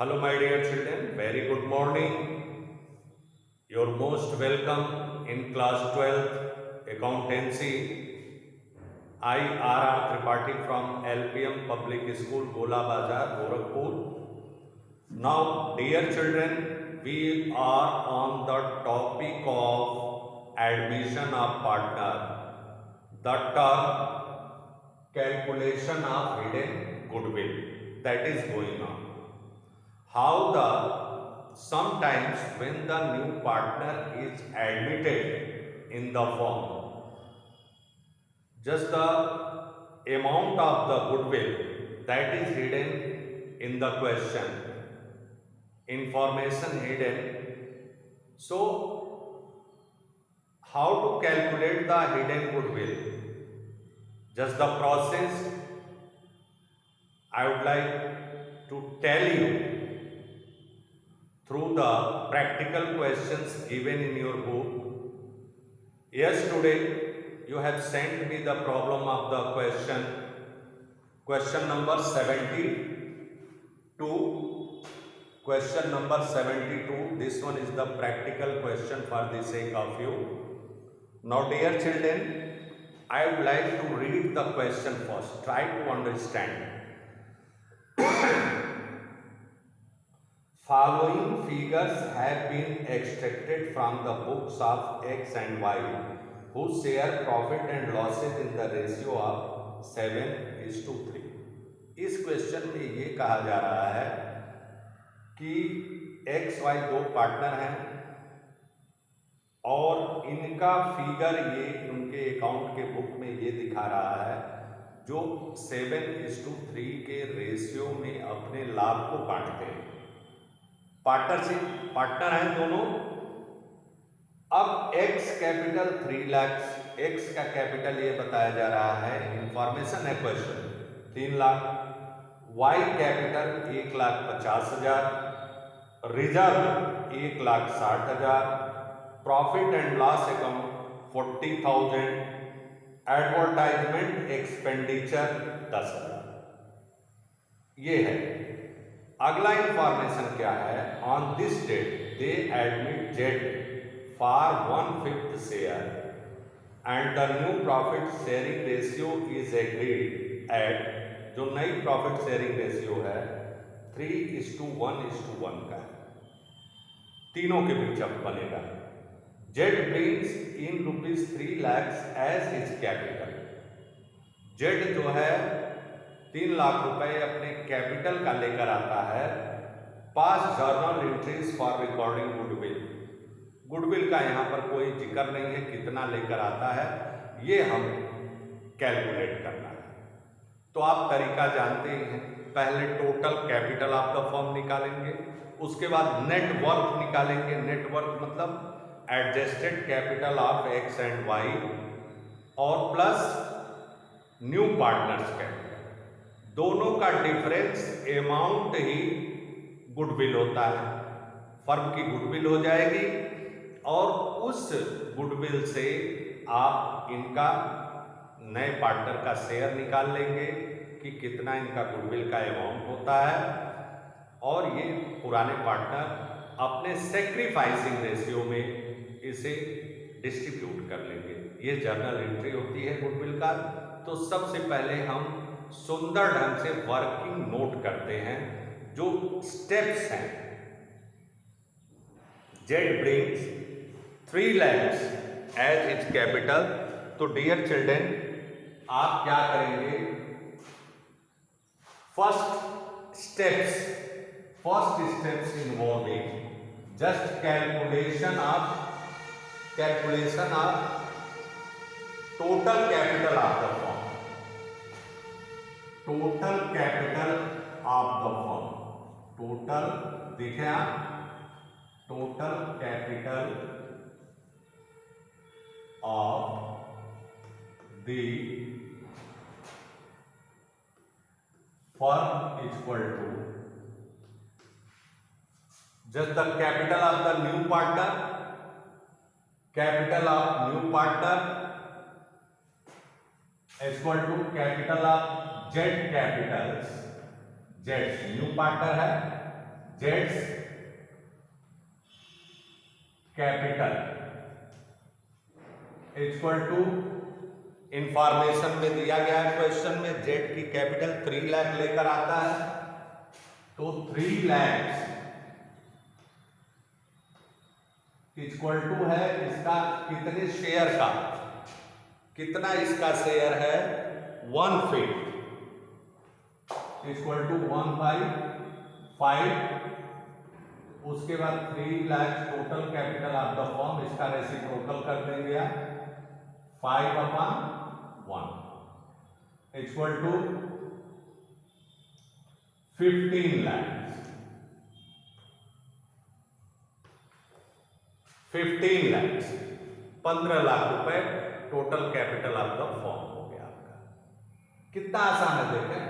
Hello, my dear children. Very good morning. You're most welcome in class 12th accountancy. I R.R. Tripathi from LPM Public School, Gola Bazar, Gorakhpur. Now, dear children, we are on the topic of admission of partner. The term calculation of hidden goodwill that is going on. How the sometimes when the new partner is admitted in the firm, just the amount of the goodwill that is hidden in the question, information hidden. So how to calculate the hidden goodwill? Just the process I would like to tell you through the practical questions given in your book. Yes, today you have sent me the problem of the question number 72. Question number 72. This one is the practical question for the sake of you. Now, dear children, I would like to read the question first. Try to understand. Following figures have been extracted from the books of X and Y, who share profit and losses in the ratio of 7:3. इस question में ये कहा जा रहा है कि X, Y दो partner हैं और इनका फिगर ये उनके अकाउंट के बुक में ये दिखा रहा है जो 7:3 के रेशियो में अपने लाभ को बांटते हैं। पार्टनर हैं दोनों। अब एक्स कैपिटल 3 लाख, एक्स का कैपिटल ये बताया जा रहा है, इंफॉर्मेशन है question, 3 lakh, Y capital 1,50,000, reserve 1,60,000, profit and loss account 40,000, advertisement expenditure 10,000। ये है। अगला इंफॉर्मेशन क्या है? On this date they admit Z for 1/5 share and the new profit sharing ratio is agreed at, जो नई प्रॉफिट शेयरिंग रेशियो है 3:1:1 का है, तीनों के बीच अब बनेगा। Z brings in ₹3 lakhs as his capital. Z जो है 3 लाख रुपए अपने कैपिटल का लेकर आता है। पास journal entries for recording goodwill. Goodwill का यहाँ पर कोई जिक्र नहीं है, कितना लेकर आता है ये हम कैलकुलेट करना है। तो आप तरीका जानते ही हैं, पहले total capital of the firm निकालेंगे, उसके बाद नेट वर्थ निकालेंगे। नेट वर्थ मतलब adjusted capital of X and Y और प्लस न्यू पार्टनर्स कैपिटल, दोनों का डिफरेंस अमाउंट ही गुडविल होता है। फर्म की गुडविल हो जाएगी और उस गुडविल से आप इनका नए पार्टनर का शेयर निकाल लेंगे कि कितना इनका गुडविल का अमाउंट होता है, और ये पुराने पार्टनर अपने सेक्रीफाइसिंग रेशियो में इसे डिस्ट्रीब्यूट कर लेंगे। ये जर्नल एंट्री होती है गुडविल का। तो सबसे पहले हम सुंदर ढंग से वर्किंग नोट करते हैं, जो स्टेप्स हैं। Z brings 3 lakhs as is capital. तो डियर चिल्ड्रन, आप क्या करेंगे? First steps involving just calculation of total capital of the firm. Total capital of the firm, total देखें आप, total capital of the firm equal to just the capital of the new partner, capital of new partner equal to capital of Z capitals, Z new partner है, जेड्स capital equal to, information में दिया गया है question में, Z की capital 3 lakh लेकर आता है, तो 3 लाख इक्वल टू है इसका कितने शेयर का, कितना इसका शेयर है 1/5 इक्वल टू 1/5। उसके बाद 3 lakh total capital of the firm, इसका रेसिप्रोकल कर देंगे आप 5/1 इक्वल टू 15 लाख। 15 लाख रुपए total capital of the firm हो गया आपका। कितना आसान है देखें,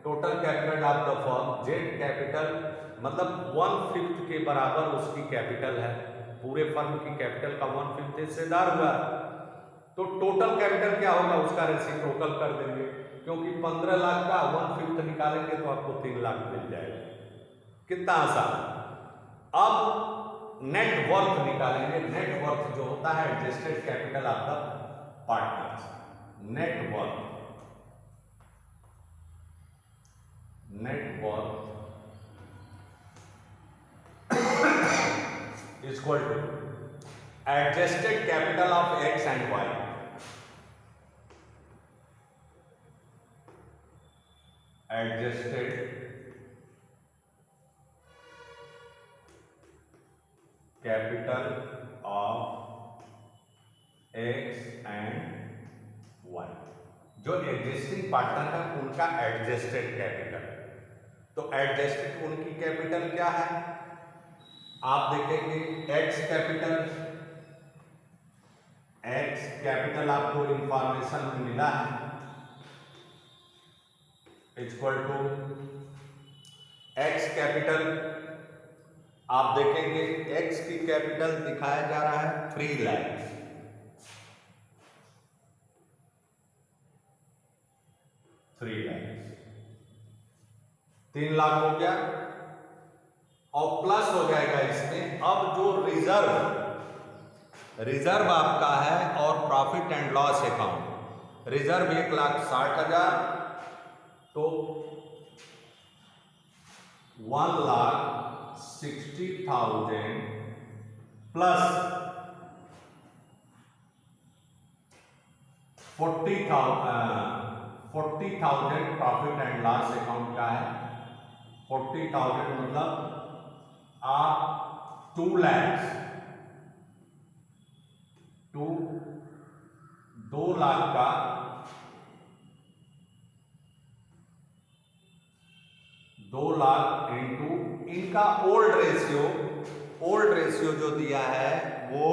total capital of the firm, Z capital मतलब 1/5 के बराबर उसकी कैपिटल है, पूरे फर्म की कैपिटल का 1/5 हिस्सेदार हुआ, तो टोटल कैपिटल क्या होगा उसका रेसिप्रोकल कर देंगे, क्योंकि 15 लाख का 1/5 निकालेंगे तो आपको 3 लाख मिल जाएगा। कितना आसान। अब नेट वर्थ निकालेंगे। नेट वर्थ जो होता है adjusted capital of the partners, net worth equal to adjusted capital of X and Y, adjusted capital of X and Y, जो एग्जिस्टिंग पार्टनर है उनका एडजस्टेड कैपिटल। तो एडजस्टेड उनकी कैपिटल क्या है, आप देखेंगे एक्स कैपिटल आपको इंफॉर्मेशन में मिला है इक्वल टू एक्स कैपिटल, आप देखेंगे एक्स की कैपिटल दिखाया जा रहा है 3 लाख, 3 लाख हो गया, और प्लस हो जाएगा इसमें अब जो रिजर्व आपका है और profit and loss account, reserve 1,60,000, तो 1,60,000 plus 40,000 profit and loss account का है। 40,000 मतलब आप 2 लाख 2 लाख का 2 लाख इंटू इनका ओल्ड रेशियो जो दिया है वो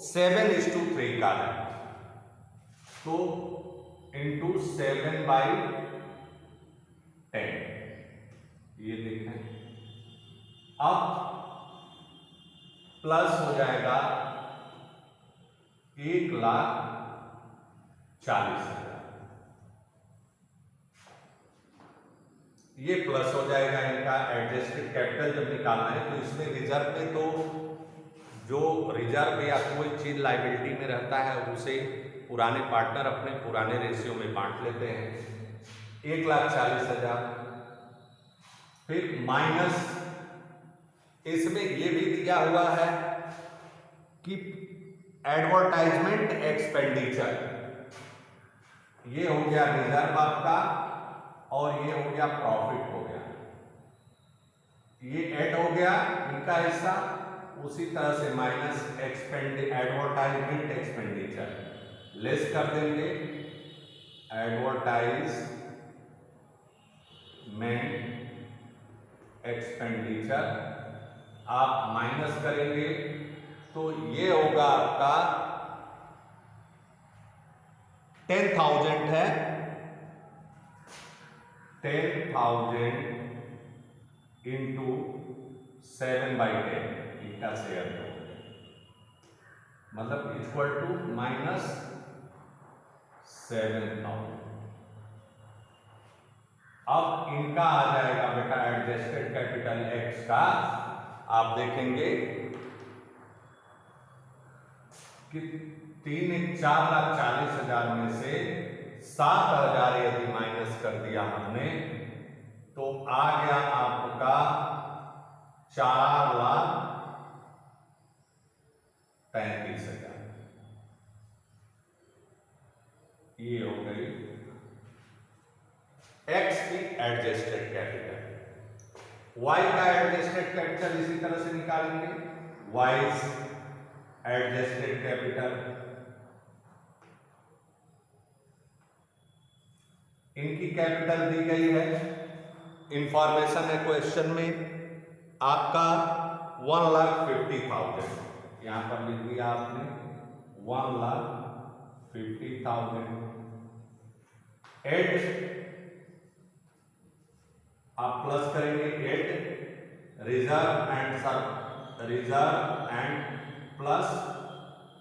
7:3 का है, तो इंटू 7/10 ये देखें। अब प्लस हो जाएगा 1,40,000, ये प्लस हो जाएगा इनका एडजस्टेड कैपिटल जब निकालना है। तो इसमें रिजर्व में तो जो रिजर्व या कोई चीज लायबिलिटी में रहता है उसे पुराने पार्टनर अपने पुराने रेशियो में बांट लेते हैं, 1,40,000। फिर माइनस इसमें ये भी दिया हुआ है कि एडवर्टाइजमेंट एक्सपेंडिचर, ये हो गया रिजर्व आपका और ये हो गया प्रॉफिट हो गया, ये ऐड हो गया इनका हिस्सा, उसी तरह से माइनस एडवर्टाइजमेंट एक्सपेंडिचर लेस कर देंगे, एडवर्टाइजमेंट एक्सपेंडिचर आप माइनस करेंगे तो ये होगा आपका 10,000 है, 10,000 इंटू 7/10 इनका शेयर हो, मतलब इक्वल टू -7,000। अब इनका आ जाएगा बेटा एडजस्ट एडजस्टेड कैपिटल एक्स का आप देखेंगे कि 3,04,40,000 में से 7,000 यदि माइनस कर दिया हमने तो आ गया आपका 4,35,000। ये हो गई एक्स की एडजस्टेड कैपिटल। वाई का एडजस्टेड कैपिटल इसी तरह से निकालेंगे। वाइज एडजस्टेड कैपिटल, इनकी कैपिटल दी गई है, इंफॉर्मेशन है क्वेश्चन में आपका 1,50,000, यहां पर लिख दिया आपने 1,50,000। एट आप प्लस करेंगे 8 reserve and plus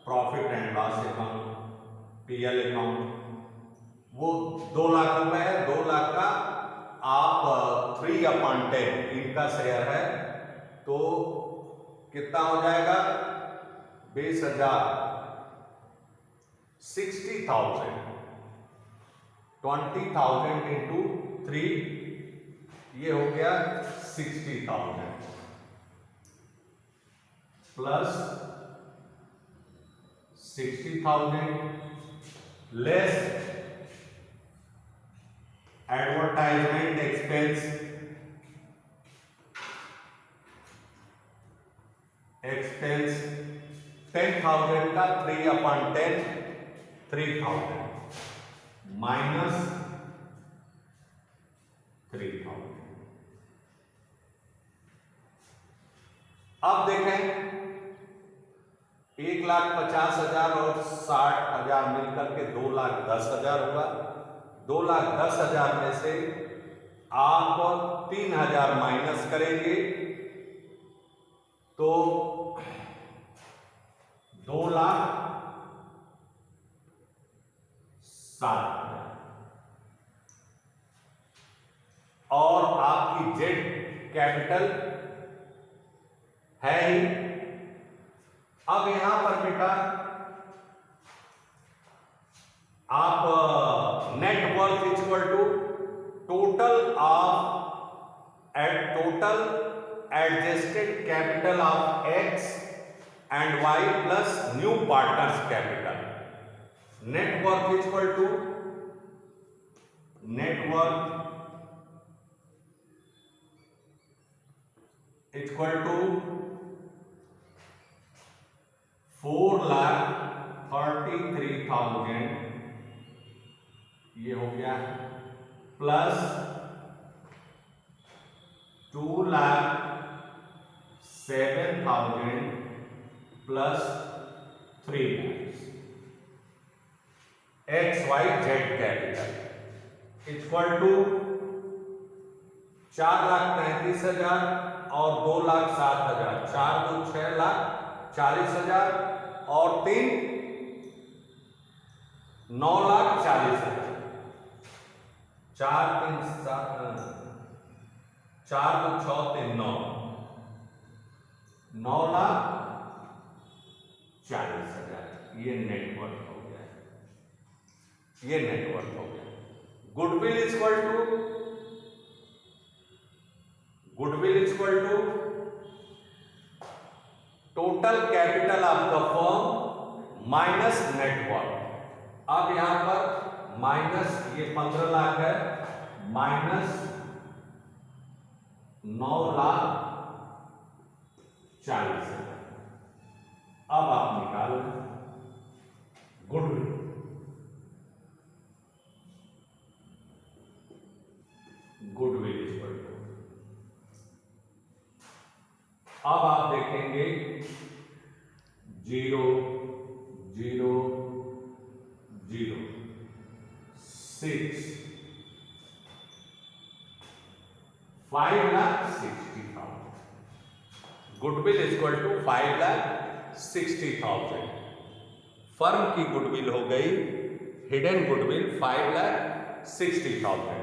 profit and loss account, PL account, वो 2 लाख रुपए है। 2 लाख का आप 3/10 इनका शेयर है तो कितना हो जाएगा 20,000, 60,000, 20,000 इंटू 3 ये हो गया 60,000 प्लस 60,000 लेस एडवर्टाइजमेंट एक्सपेंस, 10,000 का 3/10 3,000 माइनस 3,000। अब देखें 1,50,000 और 60,000 मिलकर के 2,10,000 हुआ। 2,10,000 में से आप 3,000 माइनस करेंगे तो 2,07,000 और आपकी जेड कैपिटल है ही। अब यहां पर बेटा आप net worth equal to total adjusted capital of X and Y plus new partners capital. Net worth equal to 4,33,000 ये हो गया plus 2,07,000 plus 3 X Y Z capital equal to 4,33,000 और 2,07,000, 4 2 6,40,000 और 3 9,40,000, 4 3 7 4 2 6 3 9 9,40,000 ये नेटवर्थ हो गया। ये नेटवर्थ हो गया। Goodwill equal to total capital of the firm minus net worth. अब यहां पर माइनस ये 15 लाख है माइनस 9,40,000। अब आप निकाल गुडविल। गुडविल इक्वल टू अब आप देखेंगे 0 0 0 6 5,60,000। Goodwill equal to 5,60,000। फर्म की गुडविल हो गई हिडन गुडविल 5,60,000।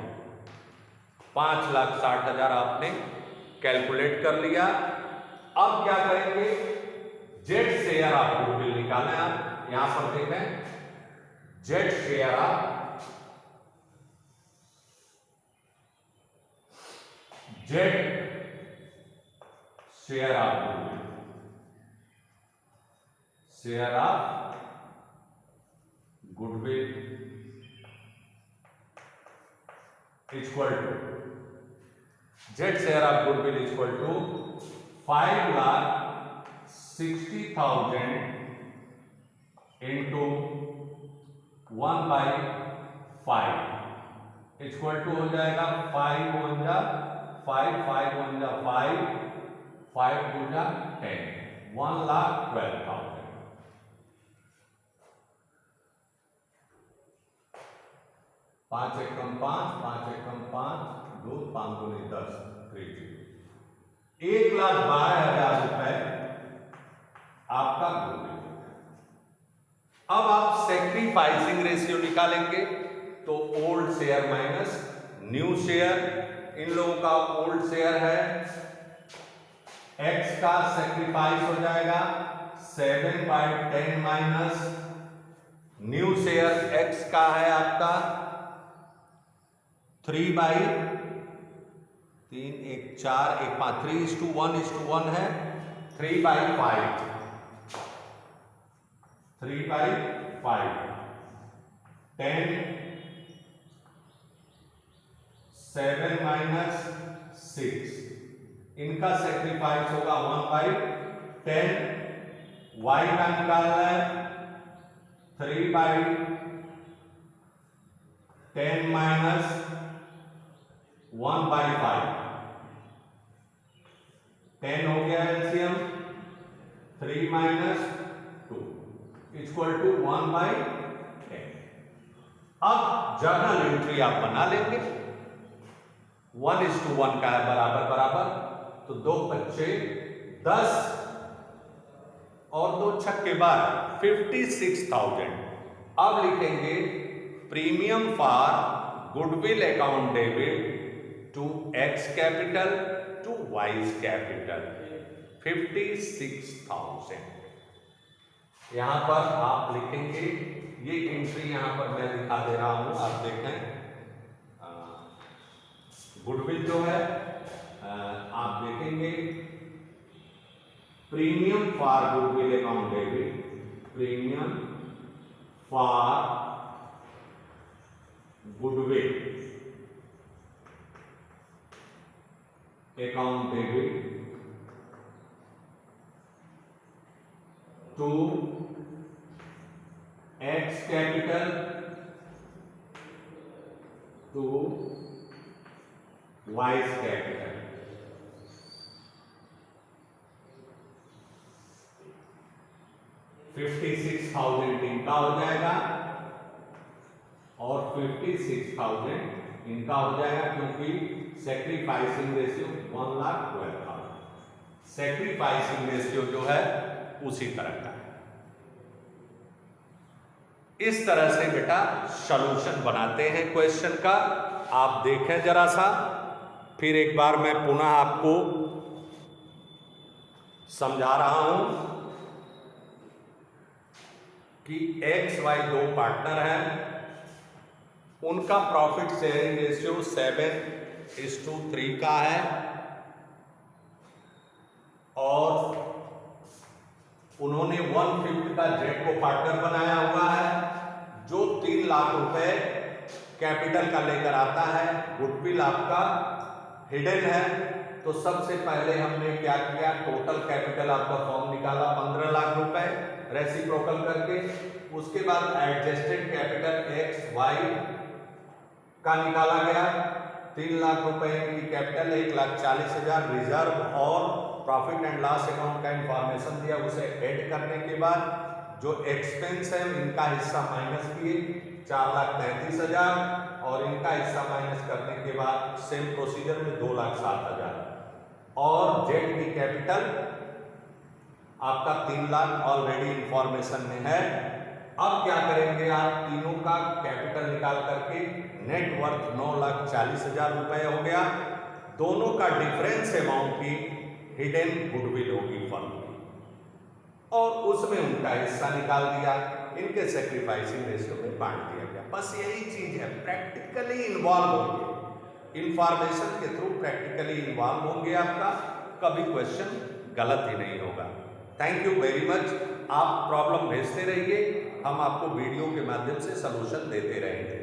5,60,000 आपने कैलकुलेट कर लिया। अब क्या करेंगे, जेड शेयर ऑफ गुडविल निकालें। आप यहां पर देखें, Z share of goodwill, share of goodwill equal to, Z share of goodwill equal to 5,60,000 into 1/5 equal to हो जाएगा 5 1 जा 5, 5 1 जा 5, 5 2 जा 10, 1,12,000। 5 एकम 5, 5 एकम 5, 2 5 दूनी 10, 3 1,12,000 रुपए आपका गुडविल। अब आप सैक्रिफाइसिंग रेशियो निकालेंगे, तो old share minus new share, इन लोगों का ओल्ड शेयर है x का सैक्रिफाइस हो जाएगा 7/10 माइनस न्यू शेयर x का है आपका 3/3 1 4 1 5 3:1 है 3/5 10 7 माइनस 6, इनका सेक्रीफाइस होगा 1/10, y का निकालना है 3/10 माइनस 1/5, 10 हो गया एलसीएम 3 माइनस 2 इक्वल टू 1/10। अब जर्नल एंट्री आप बना लेंगे, 1:1 का है बराबर बराबर, तो 2 बच्चे 10 और 2 छक्के 12, 56,000। अब लिखेंगे premium for goodwill account debit to X capital to Y's capital 56,000। यहां पर आप लिखेंगे, ये एंट्री यहां पर मैं दिखा दे रहा हूं, आप देखें गुडविल जो है आप देखेंगे premium for goodwill account debit, premium for goodwill account debit to X capital to Y's capital, 56,000 इनका हो जाएगा और 56,000 इनका हो जाएगा, क्योंकि सैक्रिफाइसिंग रेशियो 1,12,000, सैक्रिफाइसिंग रेशियो जो है उसी तरह का है। इस तरह से बेटा सॉल्यूशन बनाते हैं क्वेश्चन का। आप देखें जरा सा, फिर एक बार मैं पुनः आपको समझा रहा हूं कि एक्स वाई 2 पार्टनर हैं, उनका प्रॉफिट शेयरिंग रेशियो 7:3 का है और उन्होंने 1/5 का जेड को पार्टनर बनाया हुआ है, जो 3 लाख रुपए कैपिटल का लेकर आता है। गुडविल आपका हिडन है, तो सबसे पहले हमने क्या किया, टोटल कैपिटल आपका फॉर्म निकाला 15 लाख रुपए रेसिप्रोकल करके। उसके बाद एडजस्टेड कैपिटल एक्स वाई का निकाला गया, 3 लाख रुपए की कैपिटल, 1,40,000 रिजर्व और प्रॉफिट एंड लॉस अकाउंट का इंफॉर्मेशन दिया, उसे ऐड करने के बाद जो एक्सपेंस है इनका हिस्सा माइनस किए 4,33,000 और इनका हिस्सा माइनस करने के बाद सेम प्रोसीजर में 2,07,000 और जेड की कैपिटल आपका 3 लाख ऑलरेडी इंफॉर्मेशन में है अब क्या करेंगे आप, तीनों का कैपिटल निकाल करके नेट वर्थ 9,40,000 रुपए हो गया। दोनों का डिफरेंस अमाउंट की हिडन गुडविल होगी फर्म की, और उसमें उनका हिस्सा निकाल दिया, इनके सेक्रीफाइसिंग रेशियो में बांट दिया गया। बस यही चीज है, प्रैक्टिकली इन्वॉल्व होंगे, इंफॉर्मेशन के थ्रू प्रैक्टिकली इन्वॉल्व होंगे, आपका कभी क्वेश्चन गलत ही नहीं होगा। Thank you very much. आप प्रॉब्लम भेजते रहिए, हम आपको वीडियो के माध्यम से सलूशन देते रहेंगे।